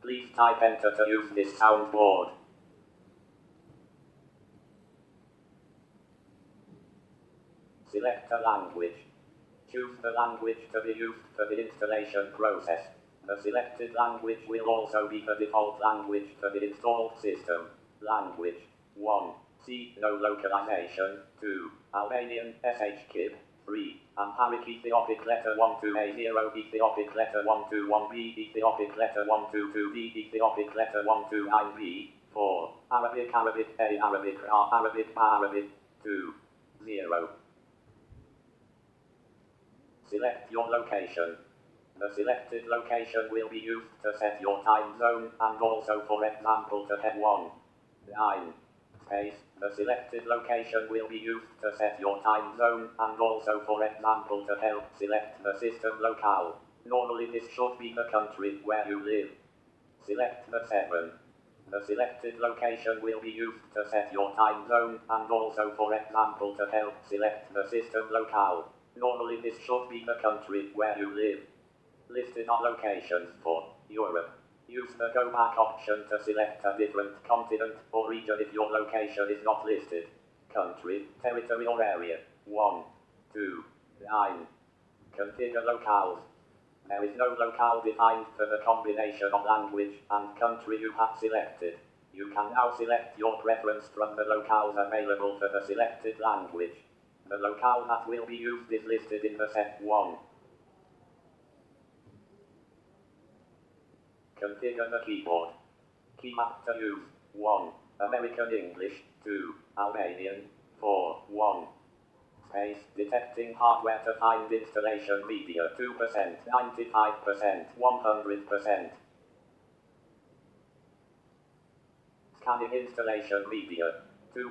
Please type enter to use this soundboard. Select a language. Choose the language to be used for the installation process. The selected language will also be the default language for the installed system. Language 1. C. No localization. 2. Albanian SHKIB. 3. Amharic Ethiopic letter 1 to A0 Ethiopic letter 1 to 1B Ethiopic letter 1 to 2D Ethiopic letter 1 to 9B. 4. Arabic Arabic A Arabic R Arabic Arabic 2. 0. Select your location. The selected location will be used to set your time zone and also, for example, to head 1. 9. Space. The selected location will be used to set your time zone and also, for example, to help select the system locale. Normally this should be the country where you live. Select the 7. The selected location will be used to set your time zone and also, for example, to help select the system locale. Normally this should be the country where you live. Listed are locations for Europe. Use the go back option to select a different continent or region if your location is not listed. Country, territory or area. 1, 2, 9. Configure locales. There is no locale defined for the combination of language and country you have selected. You can now select your preference from the locales available for the selected language. The locale that will be used is listed in the set 1. Configure the keyboard. Key map to use. 1. American English. 2. Albanian. 4. 1. Space. Detecting hardware to find installation media. 2%. 95%. 100%. Scanning installation media. 2%,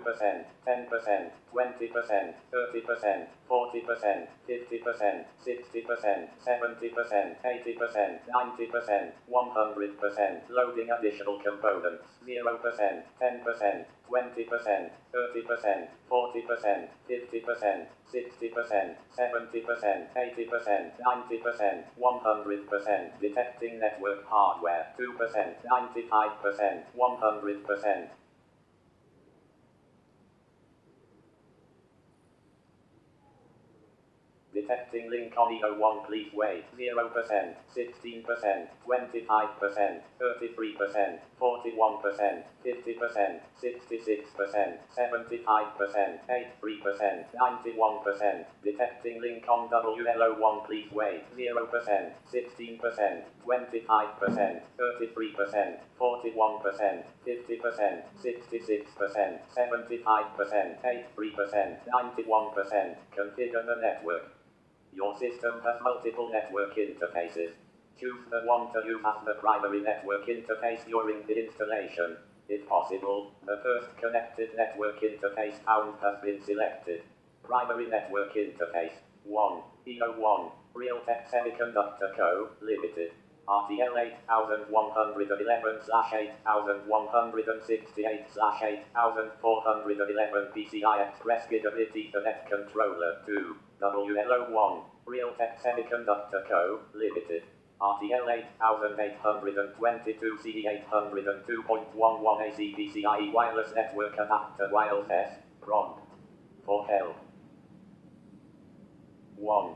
10%, 20%, 30%, 40%, 50%, 60%, 70%, 80%, 90%, 100%. Loading additional components. 0%, 10%, 20%, 30%, 40%, 50%, 60%, 70%, 80%, 90%, 100%. Detecting network hardware. 2%, 95%, 100%. Detecting link on E01, please wait. 0%, 16%, 25%, 33%, 41%, 50%, 66%, 75%, 83%, 91%. Detecting link on WLO1, please wait. 0%, 16%, 25%, 33%, 41%, 50%, 66%, 75%, 83%, 91%. Configure the network. Your system has multiple network interfaces. Choose the one to use as the primary network interface during the installation. If possible, the first connected network interface found has been selected. Primary network interface. 1. E01. Realtek Semiconductor Co., Limited. RTL 8168/8168/8411 PCI Express Gigabit Ethernet Controller 2. WLO1. Realtek Semiconductor Co., Limited. RTL 8822 CE802.11 AC PCIe Wireless Network Adapter Wireless S. Prompt. For help. 1.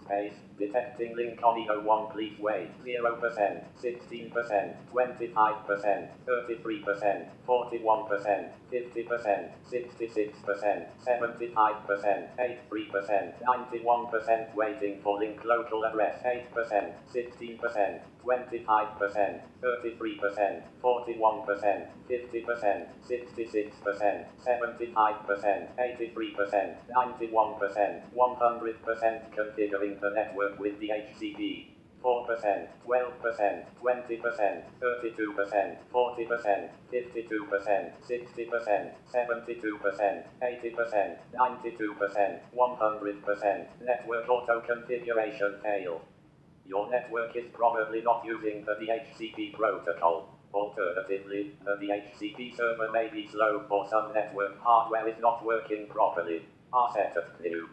Space. Detecting link on E01, please wait. 0%, 16%, 25%, 33%, 41%, 50%, 66%, 75%, 83%, 91% waiting for link local address. 8%, 16%, 25%, 33%, 41%, 50%, 66%, 75%, 83%, 91%, 100%. Configuring the network with DHCP. 4%, 12%, 20%, 32%, 40%, 52%, 60%, 72%, 80%, 92%, 100%. Network auto configuration failed. Your network is probably not using the DHCP protocol. Alternatively, the DHCP server may be slow or some network hardware is not working properly. Set up new.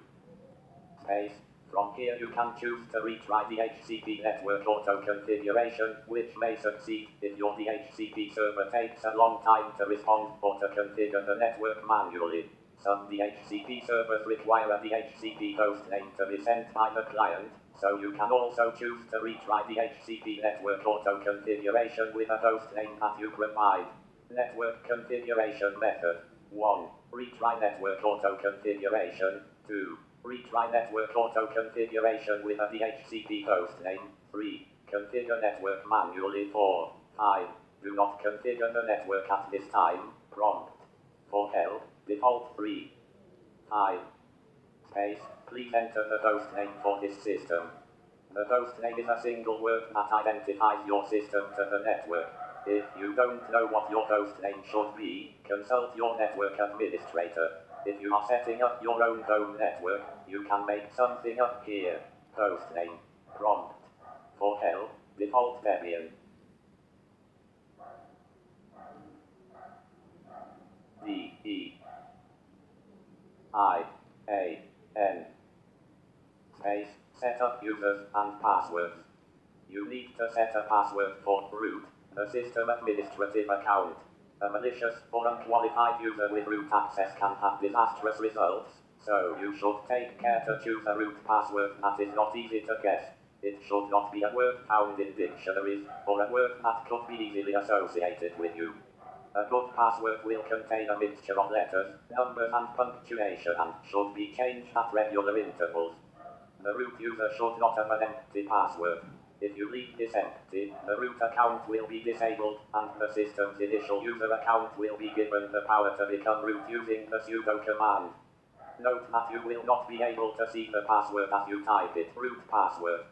Space. From here you can choose to retry the HCP network auto configuration, which may succeed if your DHCP server takes a long time to respond or to configure the network manually. Some DHCP servers require a DHCP hostname to be sent by the client, so you can also choose to retry the HCP network auto configuration with a hostname that you provide. Network configuration method. 1. Retry network auto configuration. 2. Retry network auto configuration with a DHCP hostname. 3. Configure network manually. 4. 5. Do not configure the network at this time. Prompt. For help, default 3. 5. Space. Please enter the hostname for this system. The hostname is a single word that identifies your system to the network. If you don't know what your hostname should be, consult your network administrator. If you are setting up your own home network, you can make something up here. Hostname. Prompt. For help, default Debian. D-E-I-A-N. Space. Set up users and passwords. You need to set a password for root, the system administrative account. A malicious or unqualified user with root access can have disastrous results, so you should take care to choose a root password that is not easy to guess. It should not be a word found in dictionaries, or a word that could be easily associated with you. A good password will contain a mixture of letters, numbers and punctuation and should be changed at regular intervals. The root user should not have an empty password. If you leave this empty, the root account will be disabled, and the system's initial user account will be given the power to become root using the sudo command. Note that you will not be able to see the password as you type it. Root password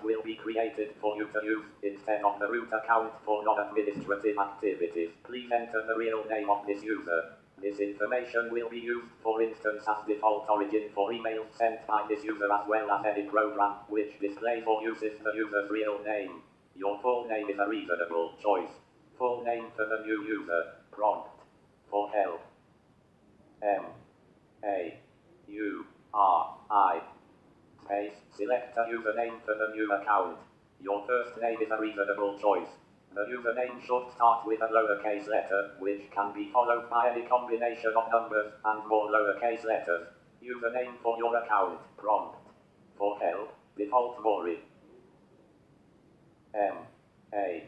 will be created for you to use instead of the root account for non-administrative activities. Please enter the real name of this user. This information will be used, for instance, as default origin for emails sent by this user, as well as any program which displays or uses the user's real name. Your full name is a reasonable choice. Full name for the new user. Prompt. For help. M-A-U-R-I. Space. Select a username for the new account. Your first name is a reasonable choice. The username should start with a lowercase letter, which can be followed by any combination of numbers and more lowercase letters. Username for your account. Prompt. For help, default Mori. M-A-U-R-I.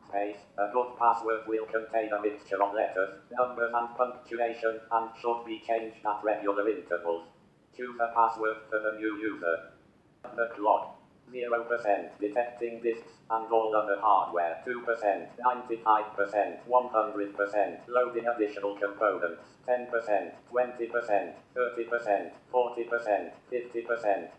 Space. A good password will contain a mixture of letters, numbers and punctuation and should be changed at regular intervals. Choose a password for the new user. The clock. 0% detecting disks and all other hardware. 2%, 95%, 100% loading additional components. 10%, 20%, 30%, 40%, 50%,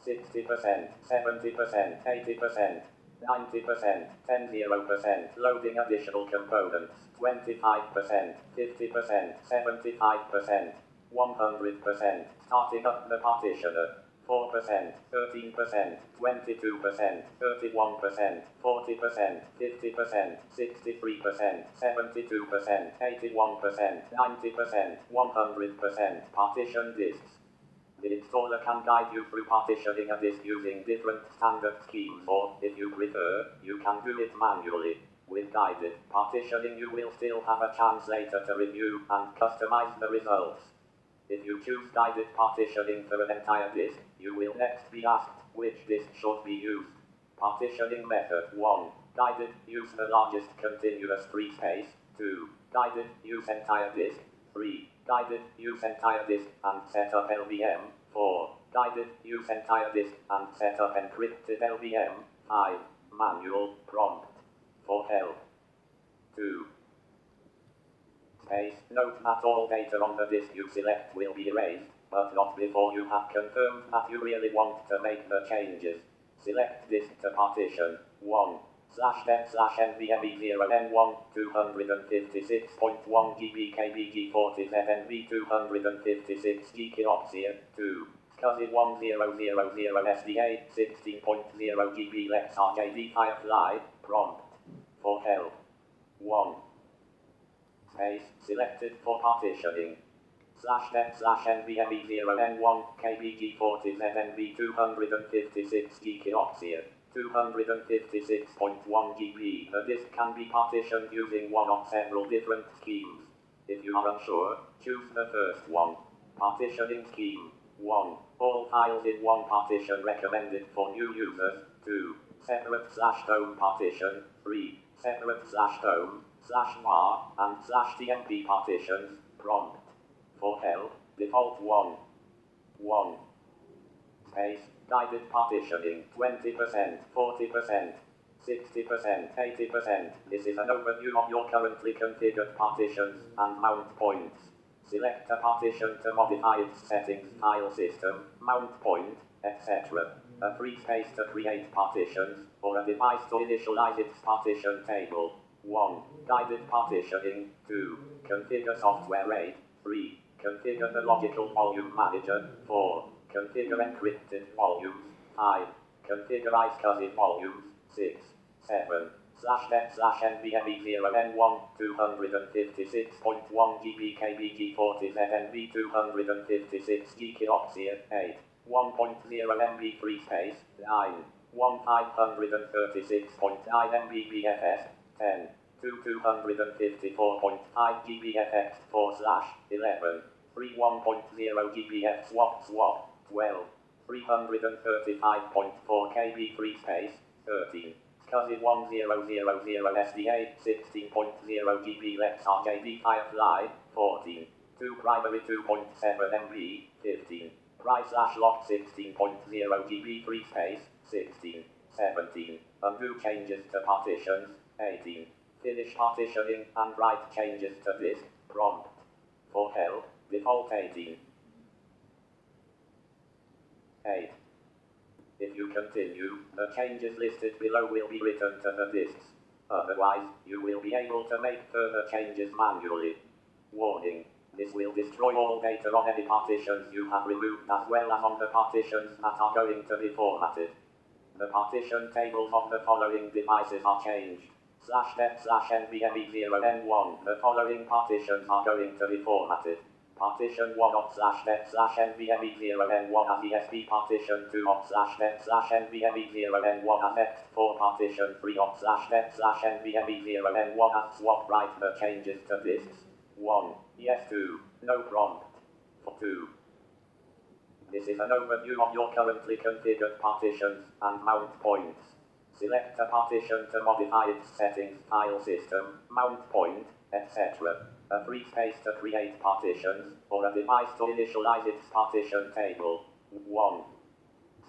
60%, 70%, 80%, 90%, 10% loading additional components. 25%, 50%, 75%, 100% starting up the partitioner. 4%, 13%, 22%, 31%, 40%, 50%, 63%, 72%, 81%, 90%, 100% partition disks. The installer can guide you through partitioning a disk using different standard schemes, or, if you prefer, you can do it manually. With guided partitioning, you will still have a chance later to review and customize the results. If you choose guided partitioning for an entire disk, you will next be asked which disk should be used. Partitioning method. 1. Guided, use the largest continuous free space. 2. Guided, use entire disk. 3. Guided, use entire disk and set up LVM. 4. Guided, use entire disk and set up encrypted LVM. 5. Manual, prompt. For help. 2. Space. Note that all data on the disk you select will be erased, but not before you have confirmed that you really want to make the changes. Select disk to partition. 1. /dev/nvme0n1 256.1 GB kbg 40 znv 256 GKOXIA 2. SCSI 1000 SDA 16.0 GB Lex RJD Firefly. Prompt. For help. 1. space, selected for partitioning. /net/nvme0n1 kbg40znv256 GKOXIA 256.1 GB. A disk can be partitioned using one of several different schemes. If you are unsure, choose the first one. Partitioning scheme. 1. All files in one partition recommended for new users. 2. Separate /home partition. 3. Separate /home, /var, and /tmp partitions. Prompt. For help, default 1. 1. Space, guided partitioning, 20%, 40%, 60%, 80%. This is an overview of your currently configured partitions and mount points. Select a partition to modify its settings, file system, mount point, etc. A free space to create partitions, or a device to initialize its partition table. 1. Guided partitioning. 2. Configure software RAID. 3. Configure the logical volume manager. 4. Configure encrypted volumes. 5. Configure iSCSI volumes. 6. 7. /net/nvme0n1 256.1 GB kbg40znv 256 GKOXIA 8. 1.0 MB free space. 9. 1536.9 MB BFS. 10. 254.5 GBFX /11. 31.0 GBF swap. 12. 335.4 KB free space. 13. SCSI 1000 SDA 16.0 GB Lex RJD Firefly. 14. 2 primary 2.7 MB. 15. Pry/lock 16.0 GB free space. 16. 17. Undo changes to partitions. 18. Finish partitioning and write changes to disk. Prompt. For help, default 18. 8. If you continue, the changes listed below will be written to the disks. Otherwise, you will be able to make further changes manually. Warning. This will destroy all data on any partitions you have removed as well as on the partitions that are going to be formatted. The partition tables of the following devices are changed. /net/nvme0n1. The following partitions are going to be formatted. Partition 1 of /net/nvme0n1 as ESP. Partition 2 of /net/nvme0n1 as ext4. Partition 3 of /net/nvme0n1 as swap. Write the changes to disks. 1. Yes. 2. No prompt. 2. This is an overview of your currently configured partitions and mount points. Select a partition to modify its settings, file system, mount point, etc. A free space to create partitions, or a device to initialize its partition table. 1.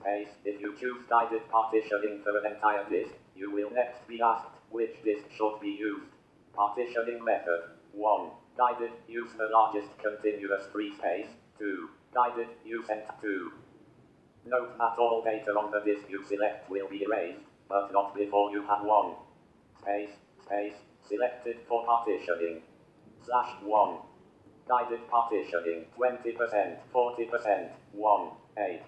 Space. If you choose guided partitioning for an entire disk, you will next be asked which disk should be used. Partitioning method. 1. Guided. Use the largest continuous free space. 2. Guided. Use enter. 2. Note that all data on the disk you select will be erased, but not before you have 1. Space. Selected for partitioning. /1. Guided partitioning 20%, 40%, 1, 8.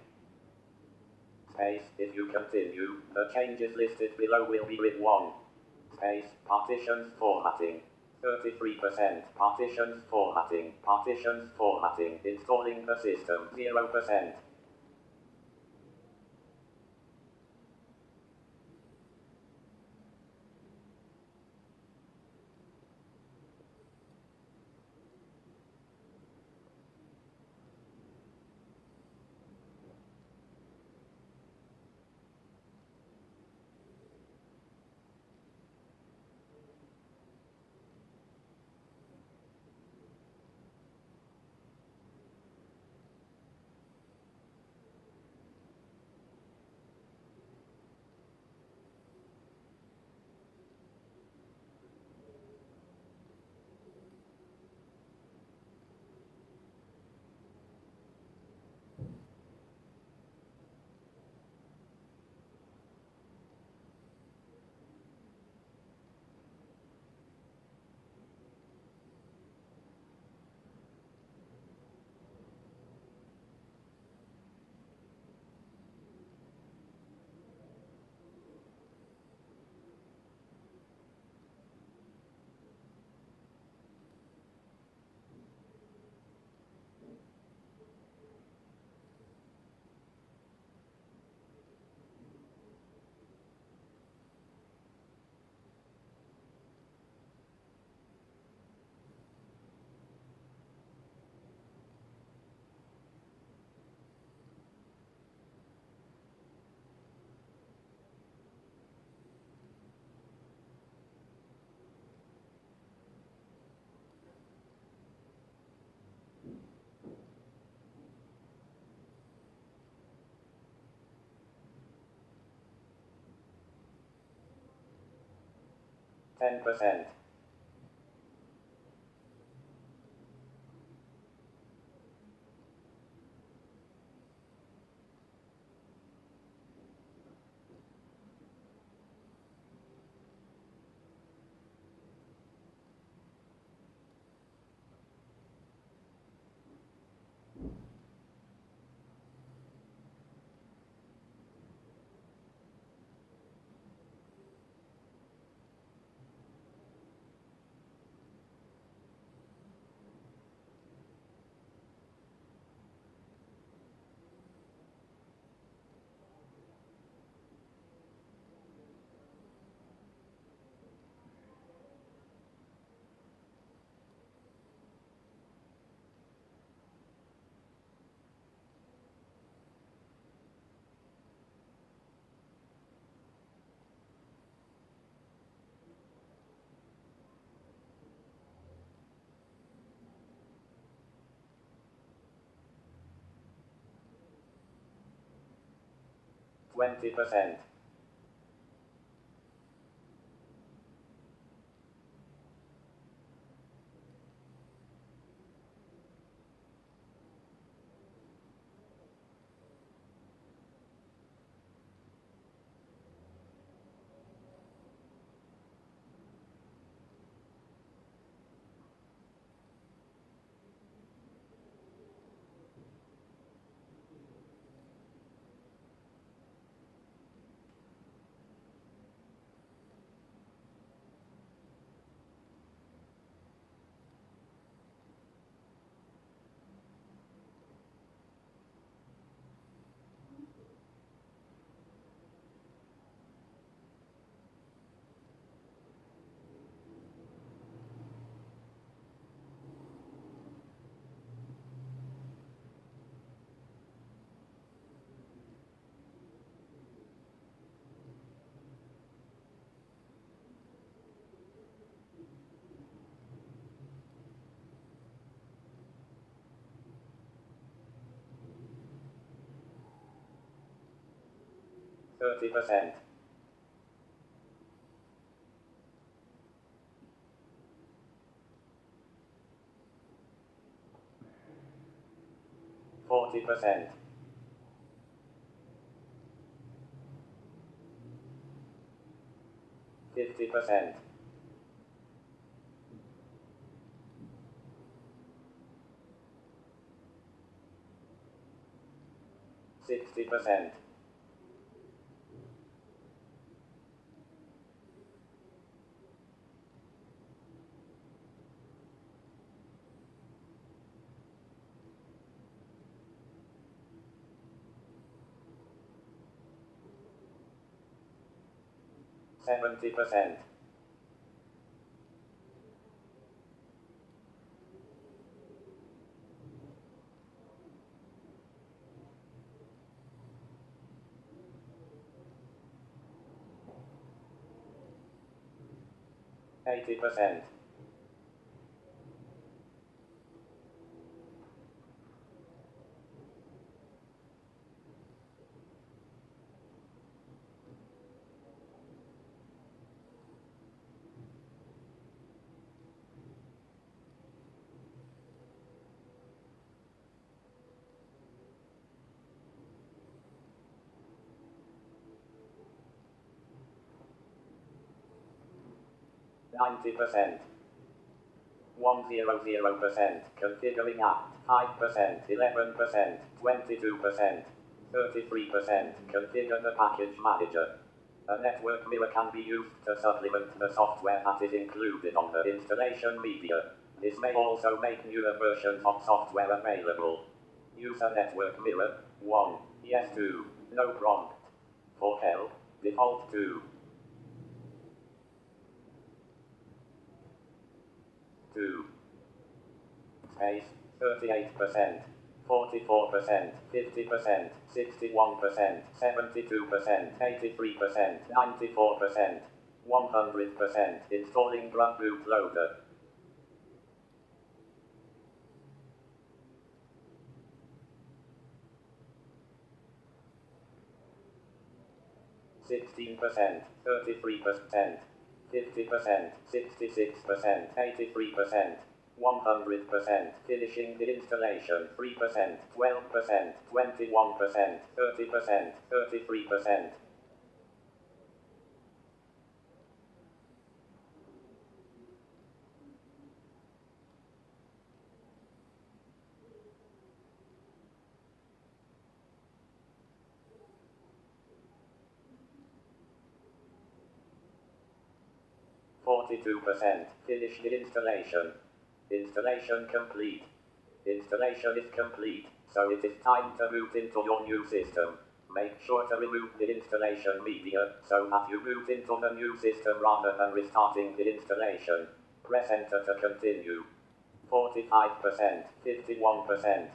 Space. If you continue, the changes listed below will be with 1. Space. Partitions formatting. 33%. Partitions formatting. Installing the system 0%. 10%. 20%. 30%. 40%. 50%. 60%. 70%. 80%. 90%. 100%. Configuring app. 5%. 11%. 22%. 33%. Configure the package manager. A network mirror can be used to supplement the software that is included on the installation media. This may also make newer versions of software available. Use a network mirror. 1. Yes 2. No prompt. For help, default 2. 2. Space, 38%, 44%, 50%, 61%, 72%, 83%, 94%, 100%, installing Run bootloader. 16%, 33%, 50%, 66%, 83%, 100%, finishing the installation, 3%, 12%, 21%, 30%, 33%. 42%. Finish the installation. Installation complete. Installation is complete, so it is time to boot into your new system. Make sure to remove the installation media so that you boot into the new system rather than restarting the installation. Press enter to continue. 45%, 51%.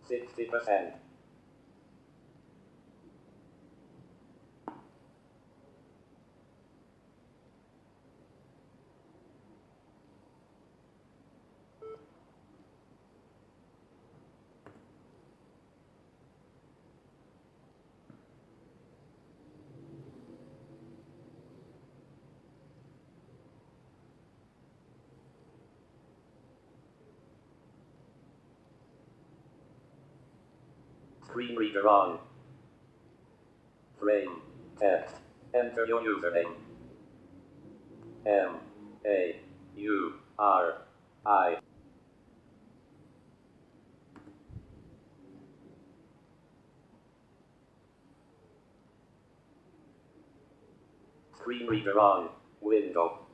60%. Screen reader on. Frame. Text. Enter your username. M-A-U-R-I. Screen reader on. Window.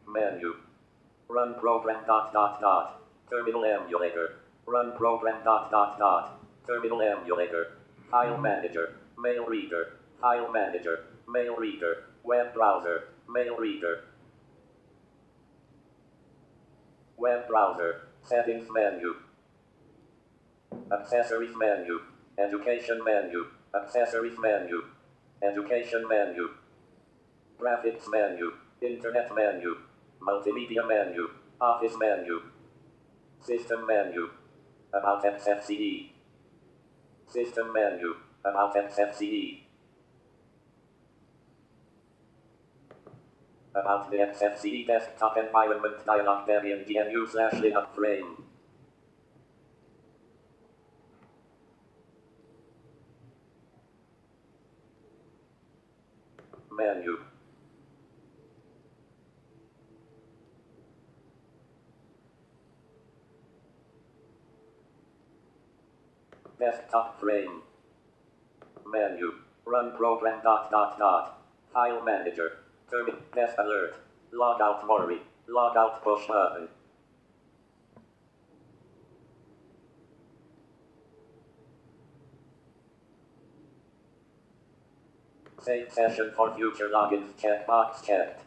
Menu. Run program ... Terminal emulator. Run program ... Terminal emulator. File manager. Mail reader. File manager. Mail reader. Web browser. Mail reader. Web browser. Settings menu. Accessories menu. Education menu. Accessories menu. Education menu. Graphics menu. Internet menu. Multimedia menu. Office menu. System menu. About XFCE. System menu. About XFCE. About the XFCE desktop environment dialog Debian GNU/Linux frame. Menu. Desktop frame. Menu. Run program ... File manager. Terminal. Desk alert. Logout worry. Logout push button. Save session for future logins checkbox checked.